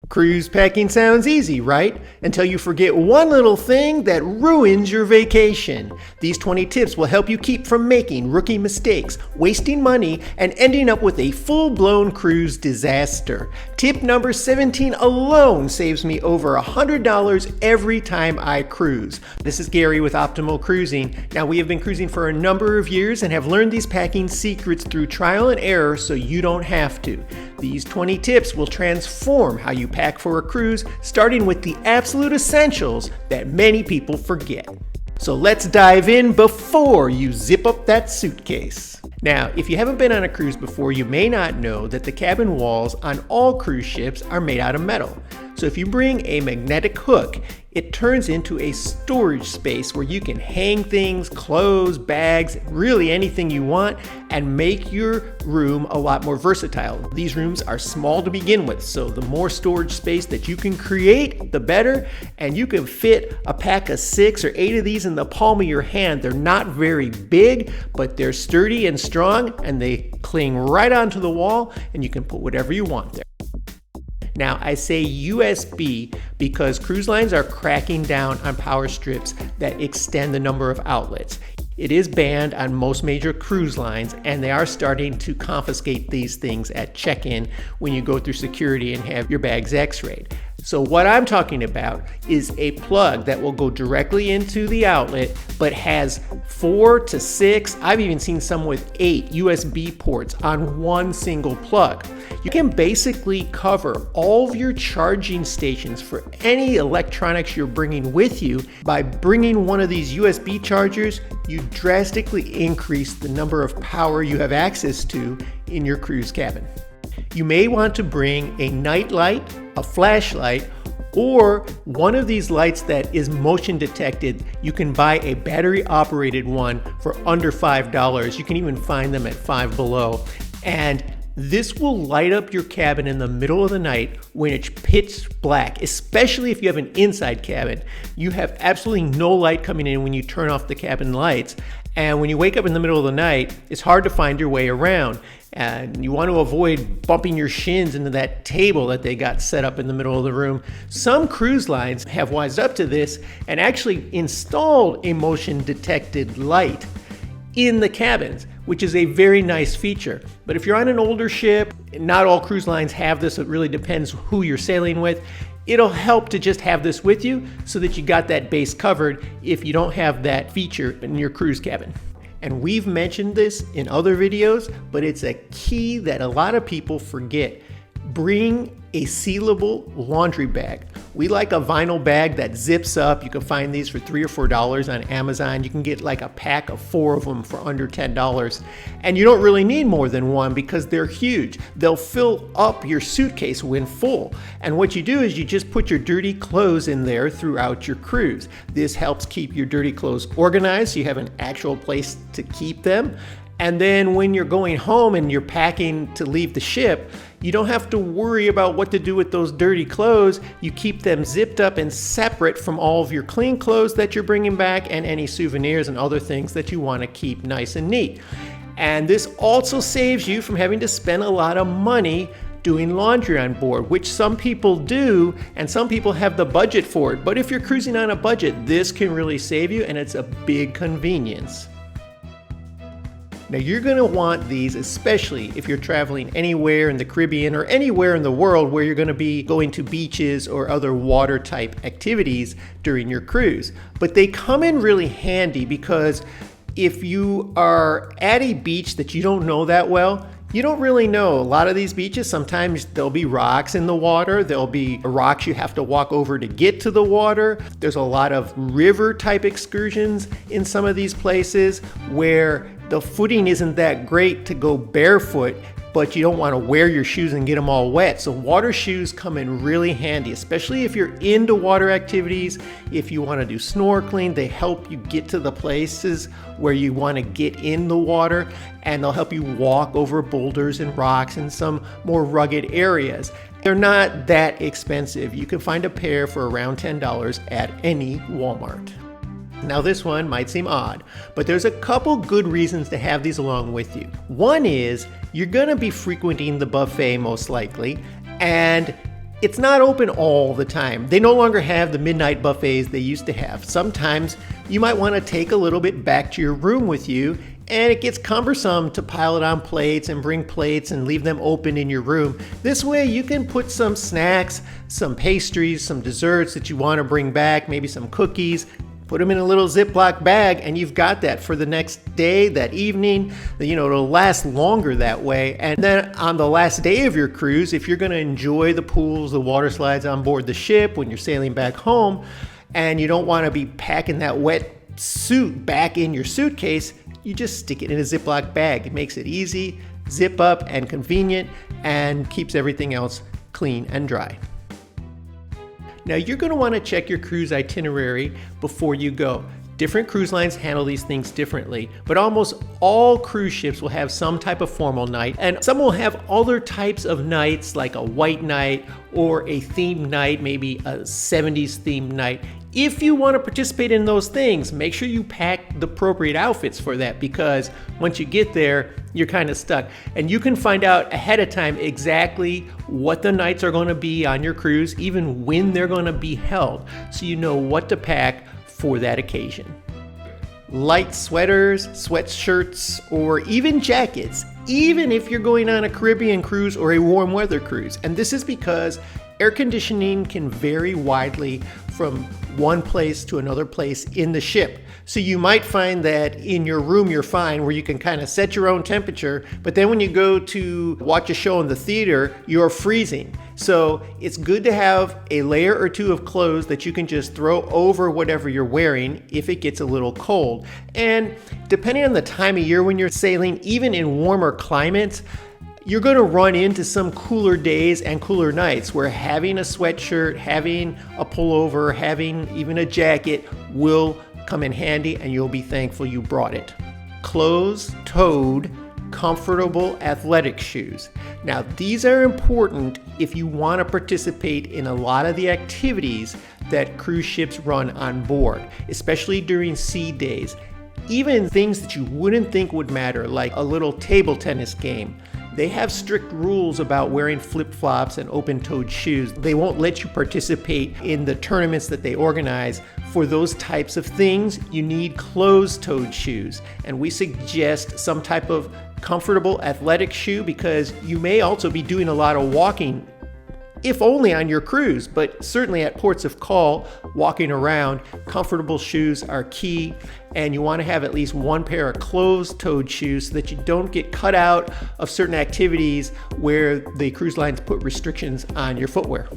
Cruise packing sounds easy, right? Until you forget one little thing that ruins your vacation. These 20 tips will help you keep from making rookie mistakes, wasting money, and ending up with a full-blown cruise disaster. Tip number 17 alone saves me over $100 every time I cruise. This is Gary with Optimal Cruising. Now, we have been cruising for a number of years and have learned these packing secrets through trial and error so you don't have to. These 20 tips will transform how you pack for a cruise, starting with the absolute essentials that many people forget. So let's dive in before you zip up that suitcase. Now, if you haven't been on a cruise before, you may not know that the cabin walls on all cruise ships are made out of metal. So if you bring a magnetic hook, it turns into a storage space where you can hang things, clothes, bags, really anything you want, and make your room a lot more versatile. These rooms are small to begin with, so the more storage space that you can create, the better, and you can fit a pack of 6 or 8 of these in the palm of your hand. They're not very big, but they're sturdy and strong, and they cling right onto the wall, and you can put whatever you want there. Now, I say USB because cruise lines are cracking down on power strips that extend the number of outlets. It is banned on most major cruise lines, and they are starting to confiscate these things at check-in when you go through security and have your bags x-rayed. So what I'm talking about is a plug that will go directly into the outlet, but has 4 to 6, I've even seen some with 8 USB ports on one single plug. You can basically cover all of your charging stations for any electronics you're bringing with you. By bringing one of these USB chargers, you drastically increase the number of power you have access to in your cruise cabin. You may want to bring a night light, a flashlight, or one of these lights that is motion detected. You can buy a battery operated one for under $5. You can even find them at Five Below. And this will light up your cabin in the middle of the night when it's pitch black, especially if you have an inside cabin. You have absolutely no light coming in when you turn off the cabin lights. And when you wake up in the middle of the night, it's hard to find your way around. And you want to avoid bumping your shins into that table that they got set up in the middle of the room. Some cruise lines have wised up to this and actually installed a motion detected light in the cabins, which is a very nice feature. But if you're on an older ship, not all cruise lines have this. It really depends who you're sailing with. It'll help to just have this with you so that you got that base covered if you don't have that feature in your cruise cabin. And we've mentioned this in other videos, but it's a key that a lot of people forget. Bring a sealable laundry bag. We like a vinyl bag that zips up. You can find these for $3 or $4 on Amazon. You can get like a pack of 4 of them for under $10. And you don't really need more than one because they're huge. They'll fill up your suitcase when full. And what you do is you just put your dirty clothes in there throughout your cruise. This helps keep your dirty clothes organized so you have an actual place to keep them. And then when you're going home and you're packing to leave the ship, you don't have to worry about what to do with those dirty clothes. You keep them zipped up and separate from all of your clean clothes that you're bringing back and any souvenirs and other things that you want to keep nice and neat. And this also saves you from having to spend a lot of money doing laundry on board, which some people do, and some people have the budget for it. But if you're cruising on a budget, this can really save you, and it's a big convenience. Now, you're going to want these, especially if you're traveling anywhere in the Caribbean or anywhere in the world where you're going to be going to beaches or other water type activities during your cruise. But they come in really handy because if you are at a beach that you don't know that well, you don't really know. A lot of these beaches, sometimes there'll be rocks in the water. There'll be rocks you have to walk over to get to the water. There's a lot of river type excursions in some of these places where the footing isn't that great to go barefoot, but you don't want to wear your shoes and get them all wet. So water shoes come in really handy, especially if you're into water activities. If you want to do snorkeling, they help you get to the places where you want to get in the water, and they'll help you walk over boulders and rocks in some more rugged areas. They're not that expensive. You can find a pair for around $10 at any Walmart. Now, this one might seem odd, but there's a couple good reasons to have these along with you. One is you're going to be frequenting the buffet most likely, and It's not open all the time. They no longer have the midnight buffets they used to have. Sometimes you might want to take a little bit back to your room with you, and it gets cumbersome to pile it on plates and bring plates and leave them open in your room. This way you can put some snacks, some pastries, some desserts that you want to bring back, maybe some cookies, put them in a little Zip-Loc bag, and you've got that for the next day, that evening. It'll last longer that way. And then on the last day of your cruise, if you're going to enjoy the pools, the water slides on board the ship when you're sailing back home, and you don't want to be packing that wet suit back in your suitcase, you just stick it in a Zip-Loc bag. It makes it easy, zip up, and convenient, and keeps everything else clean and dry. Now you're going to want to check your cruise itinerary before you go. Different cruise lines handle these things differently, but almost all cruise ships will have some type of formal night, and some will have other types of nights like a white night or a themed night, maybe a 70s themed night. If you want to participate in those things, make sure you pack the appropriate outfits for that, because once you get there, you're kind of stuck. And you can find out ahead of time exactly what the nights are going to be on your cruise, even when they're going to be held, so you know what to pack for that occasion. Light sweaters, sweatshirts, or even jackets, even if you're going on a Caribbean cruise or a warm weather cruise. And this is because air conditioning can vary widely from one place to another place in the ship. So you might find that in your room you're fine, where you can kind of set your own temperature, but then when you go to watch a show in the theater, you're freezing. So it's good to have a layer or two of clothes that you can just throw over whatever you're wearing if it gets a little cold. And depending on the time of year when you're sailing, even in warmer climates, you're going to run into some cooler days and cooler nights where having a sweatshirt, having a pullover, having even a jacket will come in handy, and you'll be thankful you brought it. Closed-toed, comfortable athletic shoes. Now, these are important if you want to participate in a lot of the activities that cruise ships run on board, especially during sea days. Even things that you wouldn't think would matter, like a little table tennis game. They have strict rules about wearing flip-flops and open-toed shoes. They won't let you participate in the tournaments that they organize. For those types of things, you need closed-toed shoes. And we suggest some type of comfortable athletic shoe, because you may also be doing a lot of walking, if only on your cruise, but certainly at ports of call, walking around, comfortable shoes are key. And you want to have at least one pair of closed-toed shoes so that you don't get cut out of certain activities where the cruise lines put restrictions on your footwear.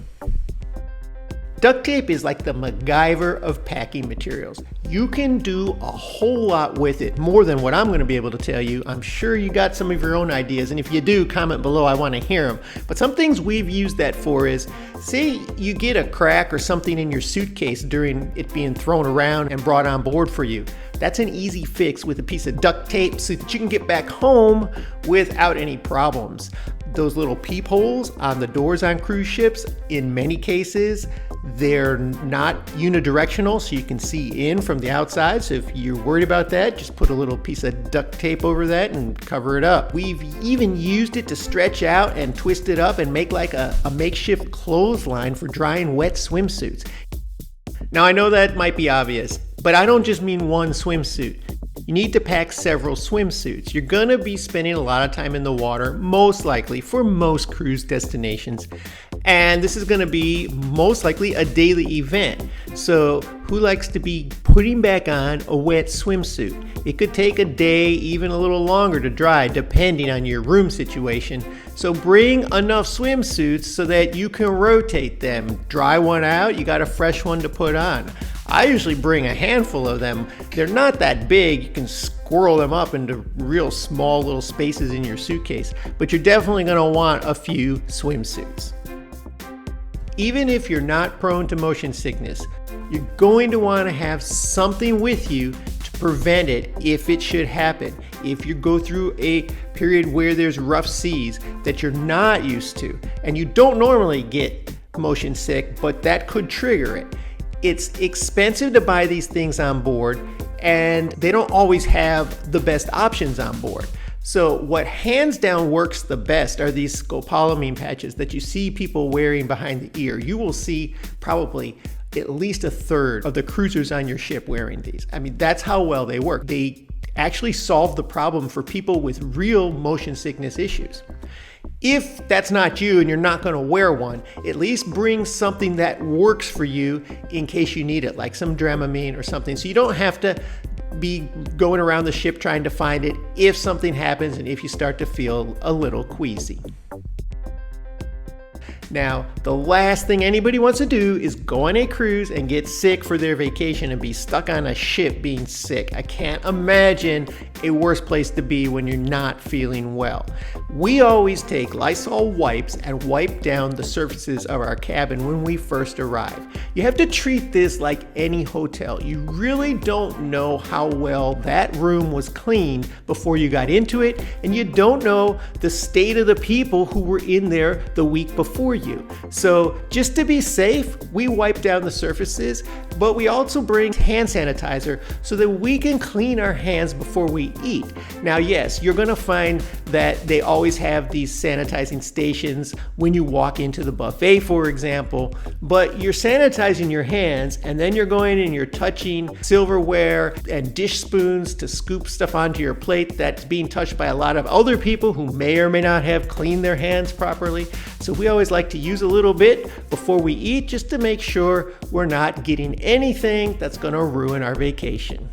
Duct tape is like the MacGyver of packing materials. You can do a whole lot with it, more than what I'm going to be able to tell you. I'm sure you got some of your own ideas, and if you do, comment below. I want to hear them. But some things we've used that for is, say you get a crack or something in your suitcase during it being thrown around and brought on board for you. That's an easy fix with a piece of duct tape so that you can get back home without any problems. Those little peepholes on the doors on cruise ships, in many cases, they're not unidirectional, so you can see in from the outside. So if you're worried about that, just put a little piece of duct tape over that and cover it up. We've even used it to stretch out and twist it up and make like a makeshift clothesline for drying wet swimsuits. Now I know that might be obvious, but I don't just mean one swimsuit. You need to pack several swimsuits. You're gonna be spending a lot of time in the water, most likely, for most cruise destinations. And this is gonna be most likely a daily event. So who likes to be putting back on a wet swimsuit? It could take a day, even a little longer to dry, depending on your room situation. So bring enough swimsuits so that you can rotate them. Dry one out, you got a fresh one to put on. I usually bring a handful of them. They're not that big. You can squirrel them up into real small little spaces in your suitcase, but you're definitely going to want a few swimsuits. Even if you're not prone to motion sickness, you're going to want to have something with you to prevent it if it should happen. If you go through a period where there's rough seas that you're not used to, and you don't normally get motion sick, but that could trigger it. It's expensive to buy these things on board, and they don't always have the best options on board. So what hands down works the best are these scopolamine patches that you see people wearing behind the ear. You will see probably at least a third of the cruisers on your ship wearing these. I mean, that's how well they work. They actually solve the problem for people with real motion sickness issues. If that's not you and you're not going to wear one, at least bring something that works for you in case you need it, like some Dramamine or something, so you don't have to be going around the ship trying to find it if something happens and if you start to feel a little queasy. Now, the last thing anybody wants to do is go on a cruise and get sick for their vacation and be stuck on a ship being sick. I can't imagine a worse place to be when you're not feeling well. We always take Lysol wipes and wipe down the surfaces of our cabin when we first arrive. You have to treat this like any hotel. You really don't know how well that room was cleaned before you got into it, and you don't know the state of the people who were in there the week before you. So just to be safe, we wipe down the surfaces, but we also bring hand sanitizer so that we can clean our hands before we eat. Now, yes, you're gonna find that they always have these sanitizing stations when you walk into the buffet, for example, but you're sanitizing your hands and then you're going and you're touching silverware and dish spoons to scoop stuff onto your plate that's being touched by a lot of other people who may or may not have cleaned their hands properly. So we always like to use a little bit before we eat just to make sure we're not getting anything that's gonna ruin our vacation.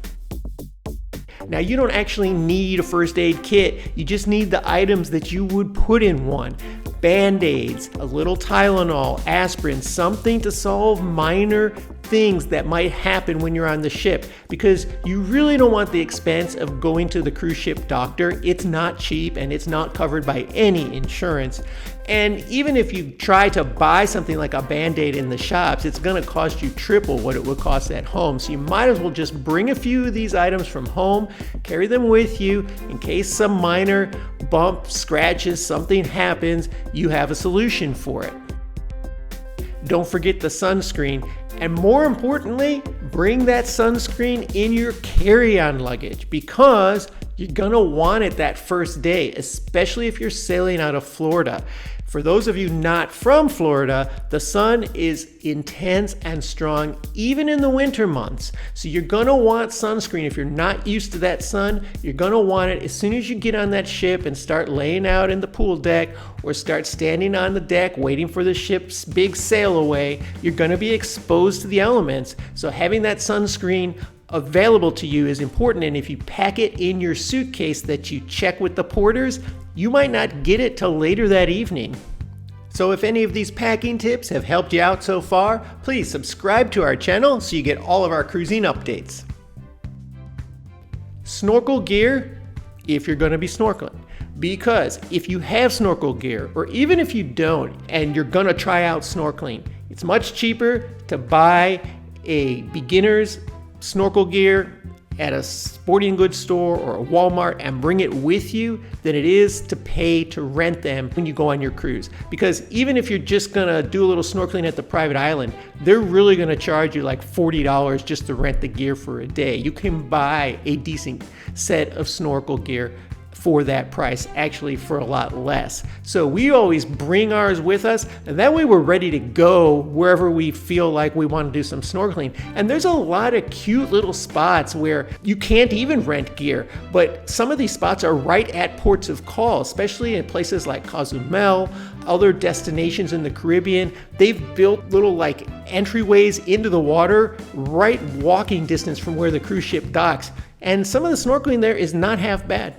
Now, you don't actually need a first aid kit. You just need the items that you would put in one. Band-Aids, a little Tylenol, aspirin, something to solve minor things that might happen when you're on the ship, because you really don't want the expense of going to the cruise ship doctor. It's not cheap and it's not covered by any insurance. And even if you try to buy something like a Band-Aid in the shops, it's gonna cost you triple what it would cost at home. So you might as well just bring a few of these items from home, carry them with you in case some minor bump, scratches, something happens, you have a solution for it. Don't forget the sunscreen, and more importantly, bring that sunscreen in your carry-on luggage, because you're gonna want it that first day, especially if you're sailing out of Florida. For those of you not from Florida, the sun is intense and strong even in the winter months. So you're gonna want sunscreen. If you're not used to that sun, you're gonna want it as soon as you get on that ship and start laying out in the pool deck or start standing on the deck waiting for the ship's big sail away. You're gonna be exposed to the elements. So having that sunscreen available to you is important, and if you pack it in your suitcase that you check with the porters, you might not get it till later that evening. So if any of these packing tips have helped you out so far, please subscribe to our channel so you get all of our cruising updates. Snorkel gear if you're going to be snorkeling. Because if you have snorkel gear, or even if you don't and you're going to try out snorkeling, it's much cheaper to buy a beginner's snorkel gear at a sporting goods store or a Walmart and bring it with you than it is to pay to rent them when you go on your cruise. Because even if you're just gonna do a little snorkeling at the private island, they're really gonna charge you like $40 just to rent the gear for a day. You can buy a decent set of snorkel gear for that price, actually for a lot less. So we always bring ours with us, and that way we're ready to go wherever we feel like we want to do some snorkeling. And there's a lot of cute little spots where you can't even rent gear, but some of these spots are right at ports of call, especially in places like Cozumel, other destinations in the Caribbean. They've built little like entryways into the water, right walking distance from where the cruise ship docks. And some of the snorkeling there is not half bad.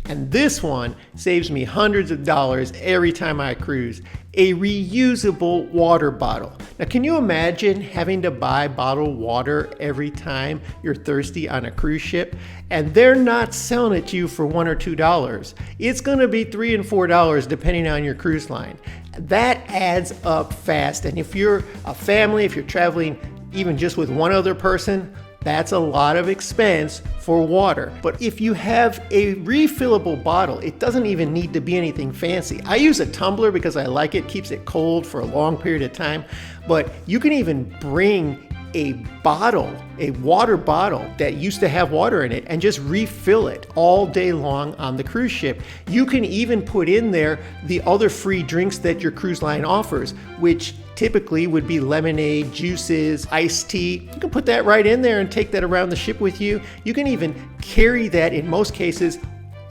And this one saves me hundreds of dollars every time I cruise. A reusable water bottle. Now, can you imagine having to buy bottled water every time you're thirsty on a cruise ship? And they're not selling it to you for $1 or $2. It's gonna be $3 and $4 depending on your cruise line. That adds up fast. And if you're a family, if you're traveling even just with one other person, that's a lot of expense for water. But if you have a refillable bottle, it doesn't even need to be anything fancy. I use a tumbler because I like it, keeps it cold for a long period of time. But you can even bring a bottle, a water bottle that used to have water in it, and just refill it all day long on the cruise ship. You can even put in there the other free drinks that your cruise line offers, which typically would be lemonade, juices, iced tea. You can put that right in there and take that around the ship with you. You can even carry that, in most cases,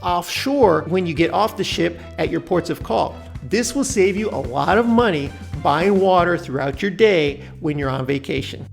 offshore when you get off the ship at your ports of call. This will save you a lot of money buying water throughout your day when you're on vacation.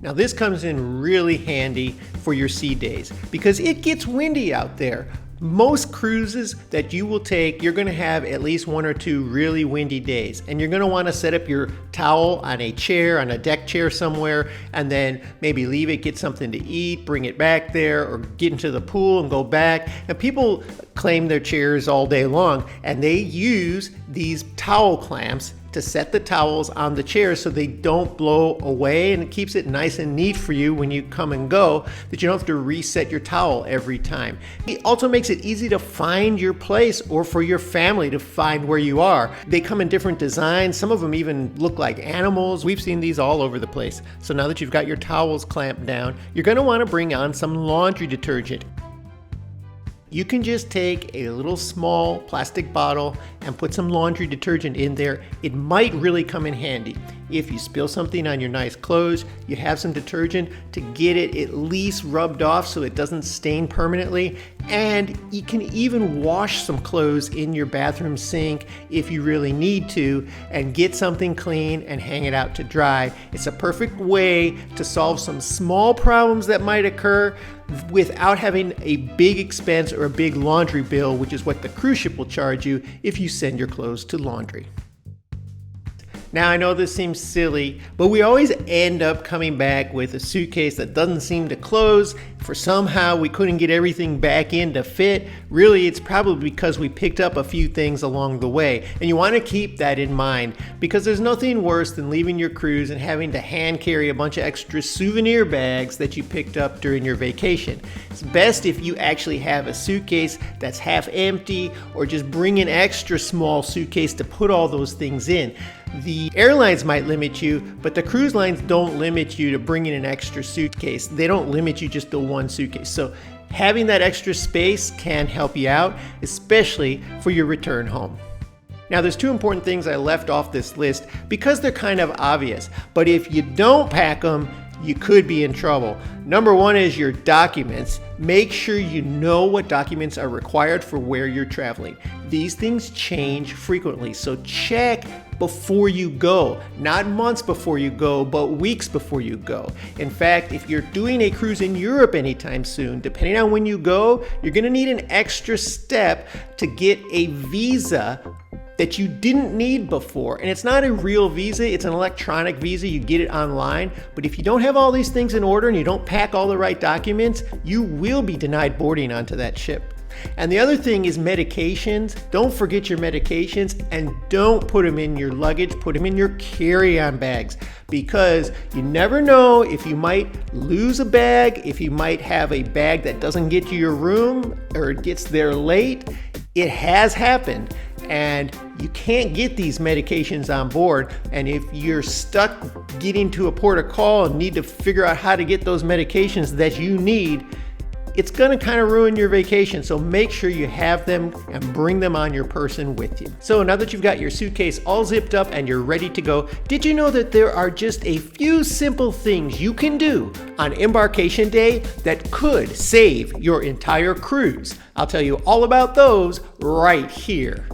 Now this comes in really handy for your sea days because it gets windy out there. Most cruises that you will take, you're going to have at least 1 or 2 really windy days, and you're going to want to set up your towel on a chair, on a deck chair somewhere, and then maybe leave it, get something to eat, bring it back there, or get into the pool and go back. And people claim their chairs all day long, and they use these towel clamps to set the towels on the chair so they don't blow away, and it keeps it nice and neat for you when you come and go, that you don't have to reset your towel every time. It also makes it easy to find your place, or for your family to find where you are. They come in different designs. Some of them even look like animals. We've seen these all over the place. So now that you've got your towels clamped down, you're going to want to bring on some laundry detergent. You can just take a little small plastic bottle and put some laundry detergent in there. It might really come in handy. If you spill something on your nice clothes, you have some detergent to get it at least rubbed off so it doesn't stain permanently. And you can even wash some clothes in your bathroom sink if you really need to, and get something clean and hang it out to dry. It's a perfect way to solve some small problems that might occur without having a big expense or a big laundry bill, which is what the cruise ship will charge you if you send your clothes to laundry. Now I know this seems silly, but we always end up coming back with a suitcase that doesn't seem to close. For somehow we couldn't get everything back in to fit. Really, it's probably because we picked up a few things along the way. And you want to keep that in mind, because there's nothing worse than leaving your cruise and having to hand carry a bunch of extra souvenir bags that you picked up during your vacation. It's best if you actually have a suitcase that's half empty, or just bring an extra small suitcase to put all those things in. The airlines might limit you, but the cruise lines don't limit you to bringing an extra suitcase. They don't limit you just to one suitcase. So having that extra space can help you out, especially for your return home. Now there's 2 important things I left off this list because they're kind of obvious, but if you don't pack them, you could be in trouble. Number 1 is your documents. Make sure you know what documents are required for where you're traveling. These things change frequently, so check before you go. Not months before you go, but weeks before you go. In fact, if you're doing a cruise in Europe anytime soon, depending on when you go, you're gonna need an extra step to get a visa that you didn't need before. And it's not a real visa, it's an electronic visa. You get it online. But if you don't have all these things in order and you don't pack all the right documents, you will be denied boarding onto that ship. And the other thing is medications. Don't forget your medications, and don't put them in your luggage, put them in your carry-on bags, because you never know if you might lose a bag, if you might have a bag that doesn't get to your room or it gets there late. It has happened. And you can't get these medications on board. And if you're stuck getting to a port of call and need to figure out how to get those medications that you need, it's going to kind of ruin your vacation. So make sure you have them and bring them on your person with you. So now that you've got your suitcase all zipped up and you're ready to go, did you know that there are just a few simple things you can do on embarkation day that could save your entire cruise? I'll tell you all about those right here.